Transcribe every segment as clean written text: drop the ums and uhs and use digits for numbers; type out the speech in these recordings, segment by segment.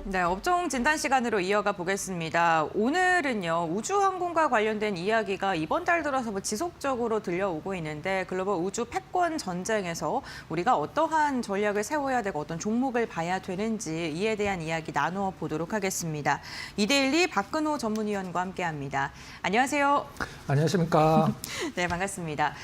네, 업종 진단 시간으로 이어가 보겠습니다. 오늘은요, 우주항공과 관련된 이야기가 이번 달 들어서 지속적으로 들려오고 있는데 글로벌 우주 패권 전쟁에서 우리가 어떠한 전략을 세워야 되고 어떤 종목을 봐야 되는지 이에 대한 이야기 나누어 보도록 하겠습니다. 이데일리 박근호 전문위원과 함께합니다. 안녕하세요. 안녕하십니까. 네, 반갑습니다.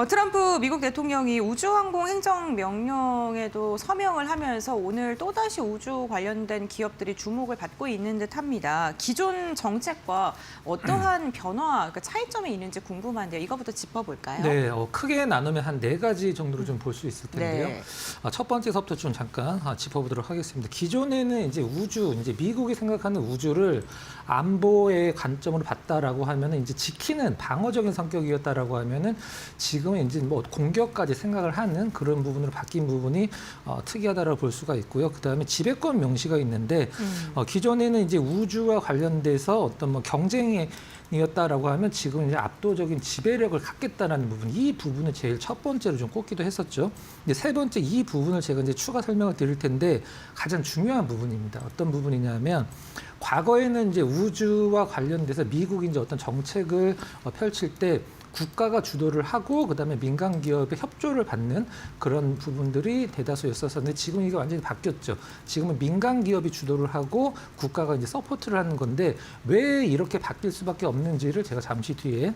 트럼프 미국 대통령이 우주항공 행정명령에도 서명을 하면서 오늘 또다시 우주 관련된 기업들이 주목을 받고 있는 듯합니다. 기존 정책과 어떠한 변화, 그러니까 차이점이 있는지 궁금한데요. 이거부터 짚어볼까요? 네, 크게 나누면 한 4가지 정도로 좀 볼 수 있을 텐데요. 네. 첫 번째서부터 좀 잠깐 짚어보도록 하겠습니다. 기존에는 이제 이제 미국이 생각하는 우주를 안보의 관점으로 봤다라고 하면은 이제 지키는 방어적인 성격이었다라고 하면은 지금은 이제 뭐 공격까지 생각을 하는 그런 부분으로 바뀐 부분이 특이하다라고 볼 수가 있고요. 그다음에 지배권 명시가 있는데 기존에는 이제 우주와 관련돼서 어떤 뭐 경쟁이었다라고 하면 지금 이제 압도적인 지배력을 갖겠다라는 부분, 이 부분을 제일 첫 번째로 좀 꼽기도 했었죠. 이제 세 번째 이 부분을 제가 이제 추가 설명을 드릴 텐데 가장 중요한 부분입니다. 어떤 부분이냐면 과거에는 이제 우주와 관련돼서 미국이 이제 어떤 정책을 펼칠 때 국가가 주도를 하고 그다음에 민간 기업의 협조를 받는 그런 부분들이 대다수였었는데 지금 이게 완전히 바뀌었죠. 지금은 민간 기업이 주도를 하고 국가가 이제 서포트를 하는 건데 왜 이렇게 바뀔 수밖에 없는지를 제가 잠시 뒤에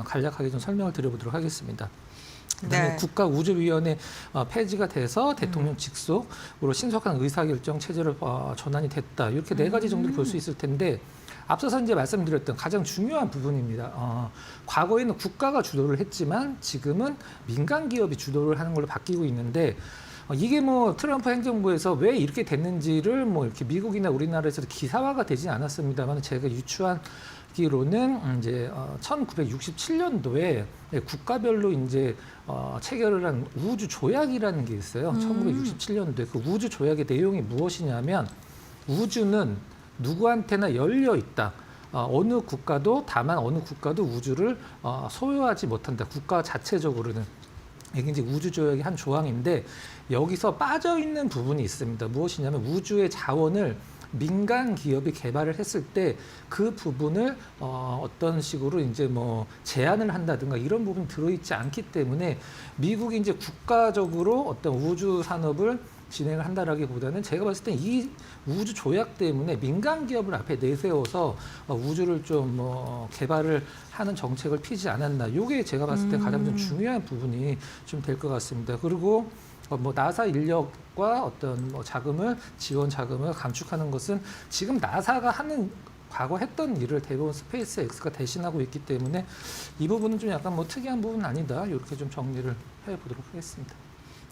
간략하게 좀 설명을 드려보도록 하겠습니다. 그다음에 네. 국가우주위원회 폐지가 돼서 대통령 직속으로 신속한 의사결정 체제로 전환이 됐다. 이렇게 4가지 정도를 볼 수 있을 텐데 앞서서 이제 말씀드렸던 가장 중요한 부분입니다. 과거에는 국가가 주도를 했지만 지금은 민간 기업이 주도를 하는 걸로 바뀌고 있는데 이게 뭐 트럼프 행정부에서 왜 이렇게 됐는지를 뭐 이렇게 미국이나 우리나라에서도 기사화가 되지 않았습니다만 제가 유추하기로는 이제 1967년도에 국가별로 이제 체결을 한 우주 조약이라는 게 있어요. 1967년도에 그 우주 조약의 내용이 무엇이냐면 우주는 누구한테나 열려 있다. 어느 국가도 우주를 소유하지 못한다. 국가 자체적으로는. 이게 이제 우주 조약의 한 조항인데 여기서 빠져 있는 부분이 있습니다. 무엇이냐면 우주의 자원을 민간 기업이 개발을 했을 때 그 부분을 어떤 식으로 이제 뭐 제한을 한다든가 이런 부분이 들어있지 않기 때문에 미국이 이제 국가적으로 어떤 우주 산업을 진행을 한다라기보다는 제가 봤을 때 이 우주 조약 때문에 민간 기업을 앞에 내세워서 우주를 좀 뭐 개발을 하는 정책을 피지 않았나. 이게 제가 봤을 때 가장 좀 중요한 부분이 좀 될 것 같습니다. 그리고 뭐 나사 인력과 어떤 뭐 지원 자금을 감축하는 것은 지금 나사가 과거 했던 일을 대부분 스페이스 X가 대신하고 있기 때문에 이 부분은 좀 약간 뭐 특이한 부분은 아니다. 이렇게 좀 정리를 해보도록 하겠습니다.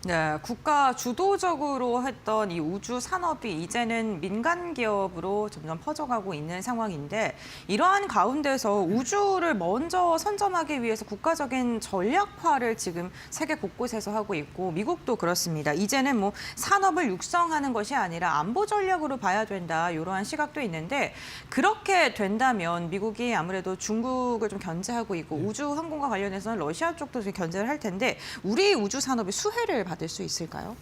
네, 국가 주도적으로 했던 이 우주 산업이 이제는 민간 기업으로 점점 퍼져가고 있는 상황인데 이러한 가운데서 우주를 먼저 선점하기 위해서 국가적인 전략화를 지금 세계 곳곳에서 하고 있고 미국도 그렇습니다. 이제는 뭐 산업을 육성하는 것이 아니라 안보 전략으로 봐야 된다. 이러한 시각도 있는데 그렇게 된다면 미국이 아무래도 중국을 좀 견제하고 있고 우주 항공과 관련해서는 러시아 쪽도 좀 견제를 할 텐데 우리 우주 산업이 수혜를 받을 수 있을까요?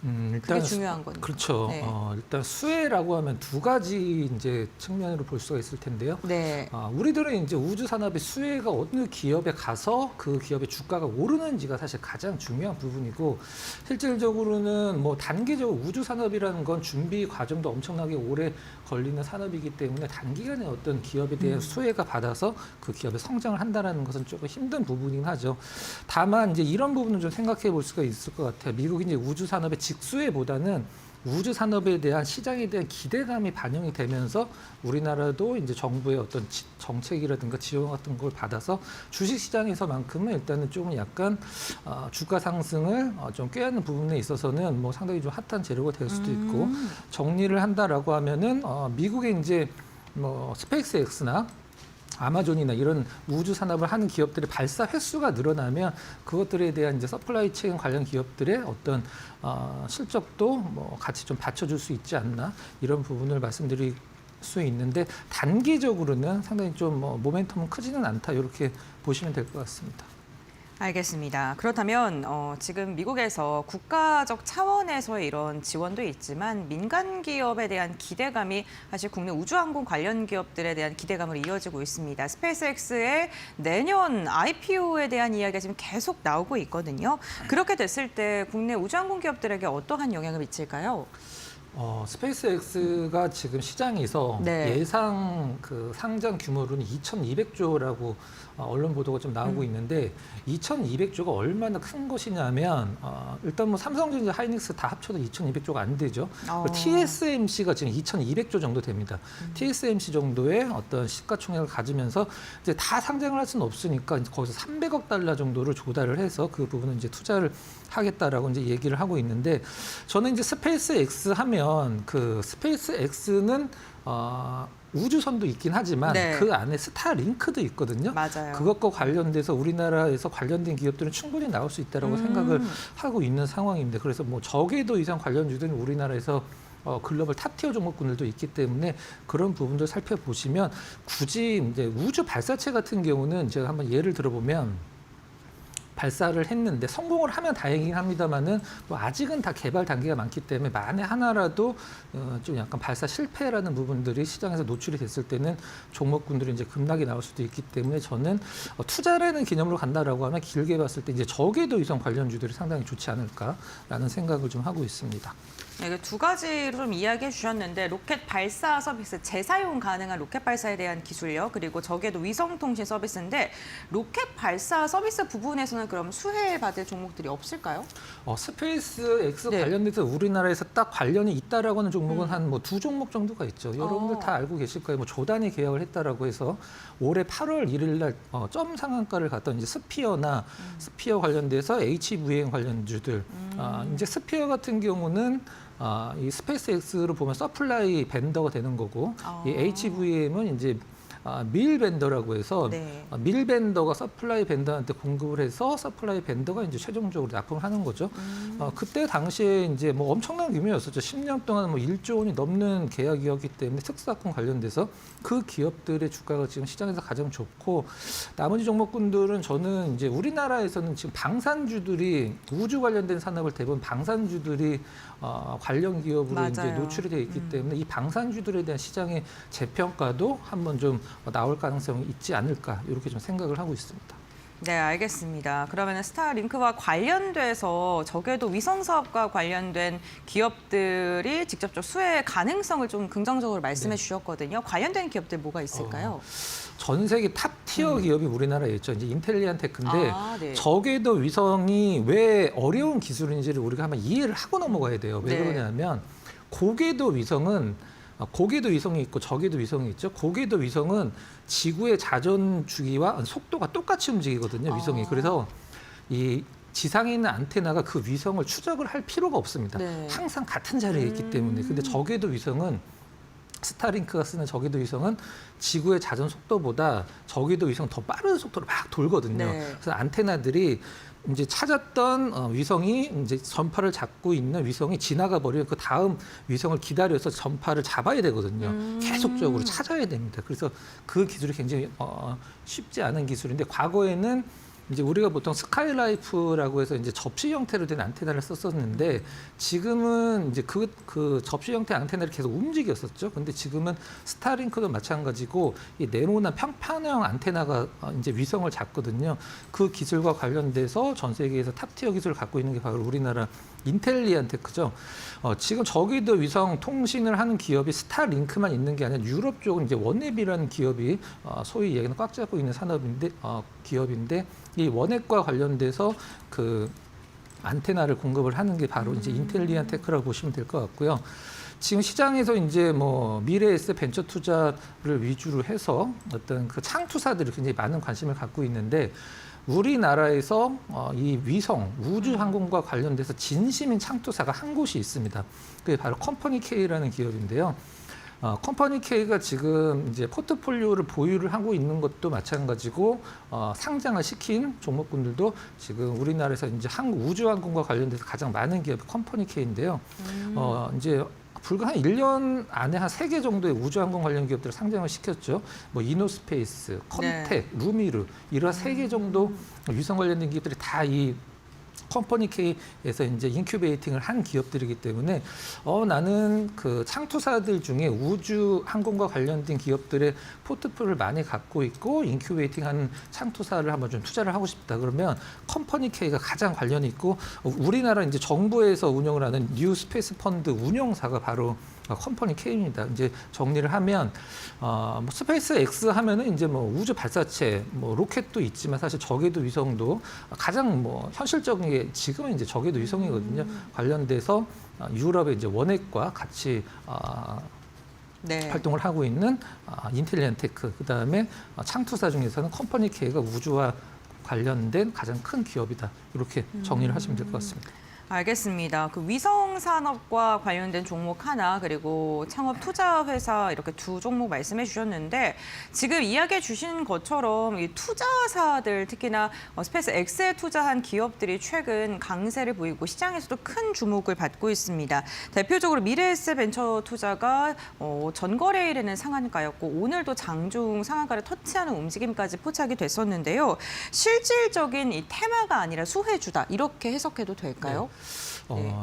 일단 그게 중요한 건데. 그렇죠. 네. 일단 수혜라고 하면 2가지 이제 측면으로 볼 수가 있을 텐데요. 네. 우리들은 이제 우주 산업의 수혜가 어느 기업에 가서 그 기업의 주가가 오르는지가 사실 가장 중요한 부분이고 실질적으로는 뭐 단기적으로 우주 산업이라는 건 준비 과정도 엄청나게 오래 걸리는 산업이기 때문에 단기간에 어떤 기업에 대한 수혜가 받아서 그 기업의 성장을 한다라는 것은 조금 힘든 부분이긴 하죠. 다만 이제 이런 부분은 좀 생각해 볼 수가 있을 것 같아요. 미국이 이제 우주 산업의 직수혜보다는 우주 산업에 대한 시장에 대한 기대감이 반영이 되면서 우리나라도 이제 정부의 어떤 정책이라든가 지원 같은 걸 받아서 주식 시장에서만큼은 일단은 조금 약간 주가 상승을 좀 꾀하는 부분에 있어서는 뭐 상당히 좀 핫한 재료가 될 수도 있고 정리를 한다라고 하면은 미국의 이제 뭐 스페이스 X나 아마존이나 이런 우주 산업을 하는 기업들의 발사 횟수가 늘어나면 그것들에 대한 이제 서플라이 체인 관련 기업들의 어떤 실적도 뭐 같이 좀 받쳐줄 수 있지 않나 이런 부분을 말씀드릴 수 있는데 단기적으로는 상당히 좀 뭐 모멘텀은 크지는 않다 이렇게 보시면 될 것 같습니다. 알겠습니다. 그렇다면 지금 미국에서 국가적 차원에서의 이런 지원도 있지만 민간 기업에 대한 기대감이 사실 국내 우주항공 관련 기업들에 대한 기대감으로 이어지고 있습니다. 스페이스X의 내년 IPO에 대한 이야기가 지금 계속 나오고 있거든요. 그렇게 됐을 때 국내 우주항공 기업들에게 어떠한 영향을 미칠까요? 스페이스X가 지금 시장에서 네. 예상 그 상장 규모로는 2,200조라고 언론 보도가 좀 나오고 있는데 2,200조가 얼마나 큰 것이냐면 일단 뭐 삼성전자, 하이닉스 다 합쳐도 2,200조가 안 되죠. 그리고 TSMC가 지금 2,200조 정도 됩니다. TSMC 정도의 어떤 시가총액을 가지면서 이제 다 상장을 할 수는 없으니까 이제 거기서 300억 달러 정도를 조달을 해서 그 부분은 이제 투자를 하겠다라고 이제 얘기를 하고 있는데 저는 이제 스페이스X 하면 그 스페이스X는 우주선도 있긴 하지만 네. 그 안에 스타링크도 있거든요. 맞아요. 그것과 관련돼서 우리나라에서 관련된 기업들은 충분히 나올 수 있다라고 생각을 하고 있는 상황인데 그래서 뭐 적게도 이상 관련주들은 우리나라에서 글로벌 탑티어 종목군들도 있기 때문에 그런 부분들 살펴보시면 굳이 이제 우주 발사체 같은 경우는 제가 한번 예를 들어보면 발사를 했는데 성공을 하면 다행이긴 합니다만은 뭐 아직은 다 개발 단계가 많기 때문에 만에 하나라도 좀 약간 발사 실패라는 부분들이 시장에서 노출이 됐을 때는 종목군들이 이제 급락이 나올 수도 있기 때문에 저는 투자라는 개념으로 간다라고 하면 길게 봤을 때 이제 저궤도 위성 관련주들이 상당히 좋지 않을까라는 생각을 좀 하고 있습니다. 네, 두 가지로 좀 이야기해 주셨는데 로켓 발사 서비스, 재사용 가능한 로켓 발사에 대한 기술력, 그리고 저궤도 위성통신 서비스인데 로켓 발사 서비스 부분에서는 그럼 수혜받을 종목들이 없을까요? 스페이스X 네. 관련돼서 우리나라에서 딱 관련이 있다라고 하는 종목은 한 뭐 두 종목 정도가 있죠. 여러분들 다 알고 계실 거예요. 뭐 조단이 계약을 했다라고 해서 올해 8월 1일 날 점 상한가를 갔던 이제 스피어나 스피어 관련돼서 HVM 관련주들. 이제 스피어 같은 경우는 이 스페이스X로 보면 서플라이 벤더가 되는 거고 이 HVM은 이제 밀 벤더라고 해서 네. 밀 벤더가 서플라이 벤더한테 공급을 해서 서플라이 벤더가 이제 최종적으로 납품을 하는 거죠. 그때 당시에 이제 뭐 엄청난 규모였었죠. 10년 동안 뭐 1조 원이 넘는 계약이었기 때문에 특수사건 관련돼서 그 기업들의 주가가 지금 시장에서 가장 좋고 나머지 종목군들은 저는 이제 우리나라에서는 지금 방산주들이 우주 관련된 산업을 대부분 방산주들이 관련 기업으로 이제 맞아요. 노출이 되어 있기 때문에 이 방산주들에 대한 시장의 재평가도 한번 좀 나올 가능성이 있지 않을까 이렇게 좀 생각을 하고 있습니다. 네, 알겠습니다. 그러면 스타링크와 관련돼서 저궤도 위성 사업과 관련된 기업들이 직접적 수혜 가능성을 좀 긍정적으로 말씀해 주셨거든요. 관련된 기업들 뭐가 있을까요? 전 세계 탑티어 기업이 우리나라에 있죠. 이제 인텔리안 테크인데 네. 저궤도 위성이 왜 어려운 기술인지를 우리가 한번 이해를 하고 넘어가야 돼요. 왜 네. 그러냐면 고궤도 위성은 고궤도 위성이 있고 저궤도 위성이 있죠. 고궤도 위성은 지구의 자전 주기와 속도가 똑같이 움직이거든요. 위성이. 그래서 이 지상에 있는 안테나가 그 위성을 추적을 할 필요가 없습니다. 네. 항상 같은 자리에 있기 때문에. 근데 저궤도 위성은 스타링크가 쓰는 저궤도 위성은 지구의 자전 속도보다 저궤도 위성 더 빠른 속도로 막 돌거든요. 네. 그래서 안테나들이 이제 찾았던 위성이 이제 전파를 잡고 있는 위성이 지나가 버리면 그 다음 위성을 기다려서 전파를 잡아야 되거든요. 계속적으로 찾아야 됩니다. 그래서 그 기술이 굉장히 쉽지 않은 기술인데 과거에는 이제 우리가 보통 스카이라이프라고 해서 이제 접시 형태로 된 안테나를 썼었는데 지금은 이제 그 접시 형태 안테나를 계속 움직였었죠. 근데 지금은 스타링크도 마찬가지고 이 네모난 평판형 안테나가 이제 위성을 잡거든요. 그 기술과 관련돼서 전 세계에서 탑티어 기술을 갖고 있는 게 바로 우리나라 인텔리안 테크죠. 지금 저궤도 위성 통신을 하는 기업이 스타링크만 있는 게 아니라 유럽 쪽은 이제 원앱이라는 기업이 소위 얘기는 꽉 잡고 있는 산업인데 기업인데 이 원앱과 관련돼서 그 안테나를 공급을 하는 게 바로 이제 인텔리안 테크라고 보시면 될 것 같고요. 지금 시장에서 이제 뭐 미래에셋 벤처 투자를 위주로 해서 어떤 그 창투사들이 굉장히 많은 관심을 갖고 있는데 우리나라에서 이 위성, 우주 항공과 관련돼서 진심인 창투사가 한 곳이 있습니다. 그게 바로 컴퍼니 K라는 기업인데요. 컴퍼니 K가 지금 이제 포트폴리오를 보유를 하고 있는 것도 마찬가지고 상장을 시킨 종목군들도 지금 우리나라에서 이제 한국 우주항공과 관련돼서 가장 많은 기업이 컴퍼니 K인데요. 이제 불과 한 1년 안에 한 3개 정도의 우주항공 관련 기업들을 상장을 시켰죠. 뭐 이노스페이스, 컨텍, 루미르 이런 3개 정도 위성 관련된 기업들이 다 이 컴퍼니 K에서 이제 인큐베이팅을 한 기업들이기 때문에 나는 그 창투사들 중에 우주 항공과 관련된 기업들의 포트폴리오를 많이 갖고 있고 인큐베이팅하는 창투사를 한번 좀 투자를 하고 싶다. 그러면 컴퍼니 K가 가장 관련이 있고 우리나라 이제 정부에서 운영을 하는 뉴 스페이스 펀드 운영사가 바로 컴퍼니 K입니다. 이제 정리를 하면 뭐 스페이스 X 하면은 이제 뭐 우주 발사체, 뭐 로켓도 있지만 사실 저궤도 위성도 가장 뭐 현실적인 게 지금은 이제 저궤도 위성이거든요. 관련돼서 유럽의 이제 원액과 같이 네. 활동을 하고 있는 인텔리언테크, 그다음에 창투사 중에서는 컴퍼니 K가 우주와 관련된 가장 큰 기업이다. 이렇게 정리를 하시면 될 것 같습니다. 알겠습니다. 그 위성 산업과 관련된 종목 하나 그리고 창업 투자 회사 이렇게 두 종목 말씀해 주셨는데 지금 이야기해 주신 것처럼 이 투자사들 특히나 스페이스 X에 투자한 기업들이 최근 강세를 보이고 시장에서도 큰 주목을 받고 있습니다. 대표적으로 미래에셋 벤처 투자가 전거래일에는 상한가였고 오늘도 장중 상한가를 터치하는 움직임까지 포착이 됐었는데요. 실질적인 이 테마가 아니라 수혜주다 이렇게 해석해도 될까요?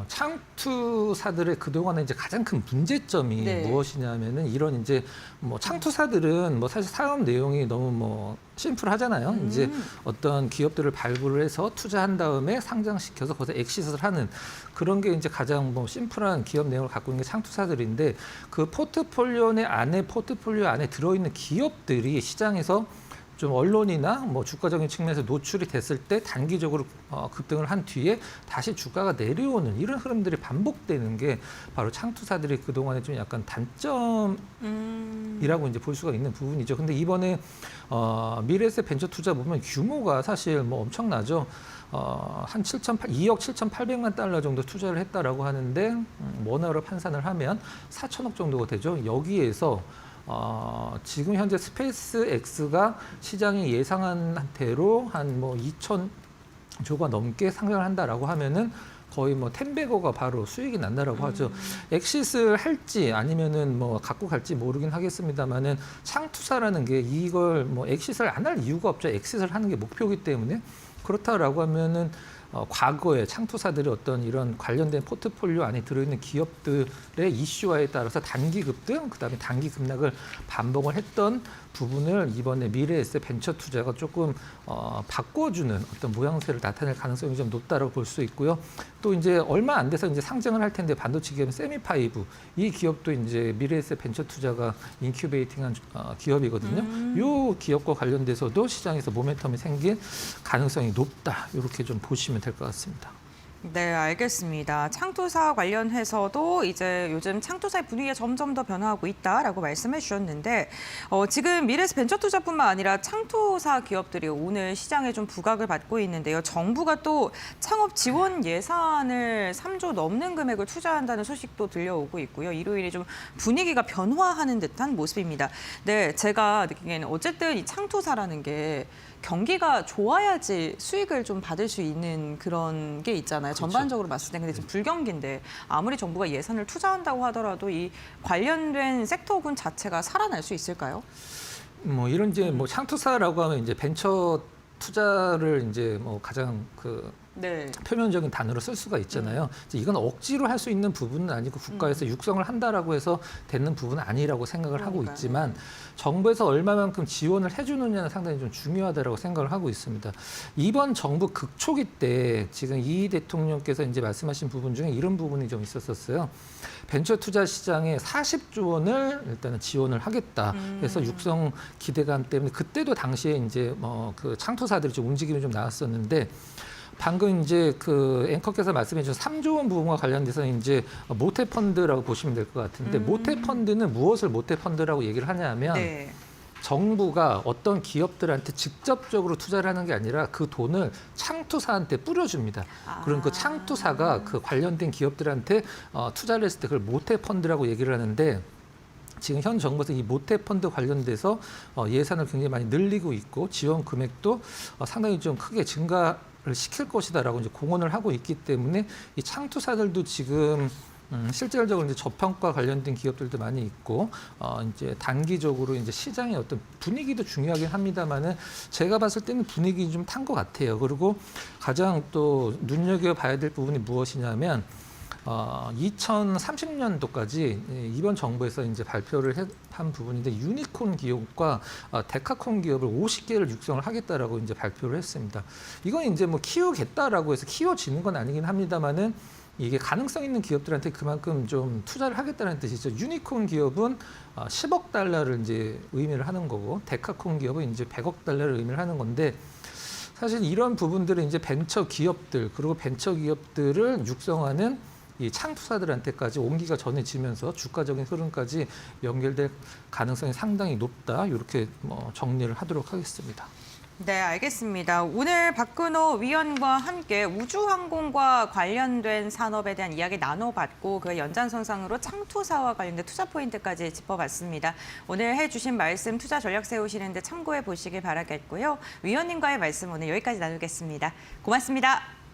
창투사들의 그동안의 이제 가장 큰 문제점이 네. 무엇이냐면은 이런 이제 뭐 창투사들은 뭐 사실 사업 내용이 너무 뭐 심플하잖아요. 이제 어떤 기업들을 발굴을 해서 투자한 다음에 상장시켜서 거기서 엑시트를 하는 그런 게 이제 가장 뭐 심플한 기업 내용을 갖고 있는 게 창투사들인데 그 포트폴리오 안에 들어있는 기업들이 시장에서 좀 언론이나 뭐 주가적인 측면에서 노출이 됐을 때 단기적으로 급등을 한 뒤에 다시 주가가 내려오는 이런 흐름들이 반복되는 게 바로 창투사들이 그동안에 좀 약간 단점이라고 이제 볼 수가 있는 부분이죠. 근데 이번에 미래에셋 벤처 투자 보면 규모가 사실 뭐 엄청나죠. 한 2억 7,800만 달러 정도 투자를 했다라고 하는데 원화로 판산을 하면 4천억 정도가 되죠. 여기에서 지금 현재 스페이스 X가 시장이 예상한 대로 한 뭐 2,000조가 넘게 상장을 한다라고 하면은 거의 뭐 10배거가 바로 수익이 난다라고 하죠. 엑시트를 할지 아니면은 뭐 갖고 갈지 모르긴 하겠습니다만은 창투사라는 게 이걸 뭐 엑시트를 안 할 이유가 없죠. 엑시트를 하는 게 목표이기 때문에 그렇다라고 하면은 과거에 창투사들이 어떤 이런 관련된 포트폴리오 안에 들어있는 기업들의 이슈화에 따라서 단기 급등, 그다음에 단기 급락을 반복을 했던 부분을 이번에 미래에셋 벤처 투자가 조금 바꿔주는 어떤 모양새를 나타낼 가능성이 좀 높다라고 볼 수 있고요. 또 이제 얼마 안 돼서 이제 상장을 할 텐데 반도체 기업인 세미파이브 이 기업도 이제 미래에셋 벤처 투자가 인큐베이팅한 기업이거든요. 이 기업과 관련돼서도 시장에서 모멘텀이 생길 가능성이 높다. 이렇게 좀 보시면 될 것 같습니다. 네, 알겠습니다. 창투사 관련해서도 이제 요즘 창투사의 분위기가 점점 더 변화하고 있다라고 말씀해 주셨는데 지금 미래에셋 벤처 투자뿐만 아니라 창투사 기업들이 오늘 시장에 좀 부각을 받고 있는데요. 정부가 또 창업 지원 예산을 3조 넘는 금액을 투자한다는 소식도 들려오고 있고요. 이로 인해 좀 분위기가 변화하는 듯한 모습입니다. 네, 제가 느끼기에는 어쨌든 이 창투사라는 게 경기가 좋아야지 수익을 좀 받을 수 있는 그런 게 있잖아요. 그렇죠. 전반적으로 봤을 때. 근데 지금 불경기인데 아무리 정부가 예산을 투자한다고 하더라도 이 관련된 섹터군 자체가 살아날 수 있을까요? 뭐 이런 이제 뭐 창투사라고 하면 이제 벤처 투자를 이제 뭐 가장 그 네. 표면적인 단어로 쓸 수가 있잖아요. 이제 이건 억지로 할 수 있는 부분은 아니고 국가에서 육성을 한다라고 해서 되는 부분은 아니라고 생각을 하고 그러니까요. 있지만 정부에서 얼마만큼 지원을 해주느냐는 상당히 좀 중요하다라고 생각을 하고 있습니다. 이번 정부 극초기 때 지금 이 대통령께서 이제 말씀하신 부분 중에 이런 부분이 좀 있었어요. 벤처 투자 시장에 40조 원을 일단은 지원을 하겠다. 그래서 육성 기대감 때문에 그때도 당시에 이제 뭐 그 창투사들이 좀 움직임이 좀 나왔었는데. 방금 이제 그 앵커께서 말씀해 주신 3조 원 부분과 관련돼서 이제 모태 펀드라고 보시면 될 것 같은데 모태 펀드는 무엇을 모태 펀드라고 얘기를 하냐면 네. 정부가 어떤 기업들한테 직접적으로 투자를 하는 게 아니라 그 돈을 창투사한테 뿌려줍니다. 그럼 그 창투사가 그 관련된 기업들한테 투자를 했을 때 그걸 모태 펀드라고 얘기를 하는데 지금 현 정부에서 이 모태 펀드 관련돼서 예산을 굉장히 많이 늘리고 있고 지원 금액도 상당히 좀 크게 증가를 시킬 것이다라고 이제 공언을 하고 있기 때문에 이 창투사들도 지금 실질적으로 이제 저평가 관련된 기업들도 많이 있고, 이제 단기적으로 이제 시장의 어떤 분위기도 중요하긴 합니다만은 제가 봤을 때는 분위기 좀 탄 것 같아요. 그리고 가장 또 눈여겨봐야 될 부분이 무엇이냐면, 2030년도까지 이번 정부에서 이제 발표를 한 부분인데 유니콘 기업과 데카콘 기업을 50개를 육성을 하겠다라고 이제 발표를 했습니다. 이건 이제 뭐 키우겠다라고 해서 키워지는 건 아니긴 합니다만은 이게 가능성 있는 기업들한테 그만큼 좀 투자를 하겠다는 뜻이죠. 유니콘 기업은 10억 달러를 이제 의미를 하는 거고, 데카콘 기업은 이제 100억 달러를 의미를 하는 건데, 사실 이런 부분들은 이제 벤처 기업들, 그리고 벤처 기업들을 육성하는 이 창투사들한테까지 온기가 전해지면서 주가적인 흐름까지 연결될 가능성이 상당히 높다. 이렇게 뭐 정리를 하도록 하겠습니다. 네, 알겠습니다. 오늘 박근호 위원과 함께 우주항공과 관련된 산업에 대한 이야기 나눠봤고 그 연장선상으로 창투사와 관련된 투자 포인트까지 짚어봤습니다. 오늘 해주신 말씀 투자 전략 세우시는데 참고해 보시길 바라겠고요. 위원님과의 말씀 오늘 여기까지 나누겠습니다. 고맙습니다.